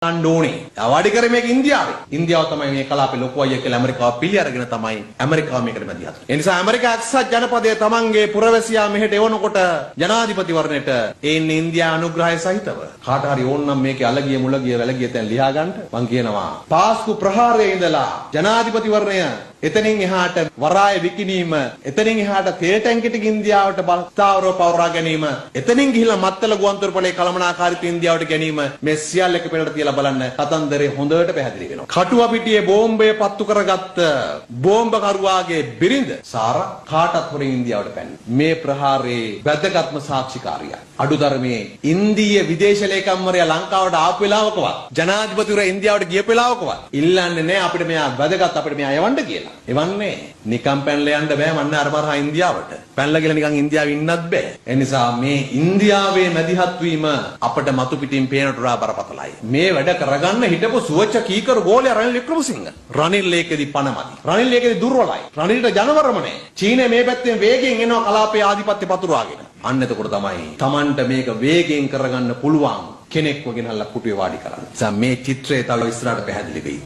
ඕනේ. අවඩි කරේ මේක ඉන්දියාවේ. ඉන්දියාව තමයි මේ කලාපේ ලොකු අයියා කියලා ඇමරිකාව පිළි අරගෙන තමයි ඇමරිකාව මේකට මැදිහත්. ඒ නිසා ඇමරිකා එක්සත් ජනපදයේ තමන්ගේ පුරවැසියා මෙහෙට එවනකොට ජනාධිපතිවරණයට එන්නේ ඉන්දියා අනුග්‍රහය සහිතව. කාට හරි ඕන නම් මේකේ අලගිය මුලගිය වැලගිය තැන් ලියා ගන්න. මං කියනවා පාස්කු ප්‍රහාරයේ ඉඳලා ජනාධිපතිවරණය එතනින් එහාට වරාය විකිණීම එතනින් එහාට තේල් ටැංකියක ඉන්දියාවට බලස්ථාවරව පවරා ගැනීම එතනින් ගිහිල්ලා මත්තල ගුවන්තොටුපළේ කළමනාකාරීත්වය ඉන්දියාවට ගැනීම මේ සියල්ල එක පෙළට තියලා බලන්න කතන්දරේ හොඳට පැහැදිලි වෙනවා. කටුවපිටියේ බෝම්බය පත්තු කරගත්ත බෝම්බකරුවාගේ බිරිඳ සාරා කාටත් හොරින් ඉන්දියාවට පැන්නේ. මේ ප්‍රහාරයේ වැදගත්ම සාක්ෂිකාරියා. අඩුතරමේ ඉන්දීය විදේශ ලේකම්වරයා ලංකාවට ආපු වෙලාවකවත් ජනාධිපතිවරයා ඉන්දියාවට ගියපු වෙලාවකවත් ඉල්ලන්නේ නැහැ අපිට මෙයා වැදගත් අපිට මෙයා යවන්න කියලා. එවන්නේ නිකම් පැනලා යන්න බෑ මන්න අර මරහා ඉන්දියාවට. පැනලා ගිහලා නිකන් ඉන්දියාවේ ඉන්නත් බෑ. ඒ නිසා මේ ඉන්දියාවේ මැදිහත් වීම අපිට මතු පිටින් පේනට වඩා බරපතලයි. මේ වැඩ කරගන්න හිටපු සුවච්ච කීකරු ගෝලයා රනිල් වික්‍රමසිංහ. රනිල් ඒකෙදි පණමදි. රනිල් ඒකෙදි දුර්වලයි. රනිල්ට ජනවරම නැහැ. චීනය මේ පැත්තෙන් වේගෙන් එනවා කලාපයේ ආධිපත්‍ය පතුරවාගෙන. අන්න එතකොට තමයි Tamanට මේක වේගෙන් කරගන්න පුළුවන් කෙනෙක්ව ගෙනල්ලා කුටුවේ වාඩි කරන්න. මේ චිත්‍රය තව ඉස්සරහට පැහැදිලි වෙයි.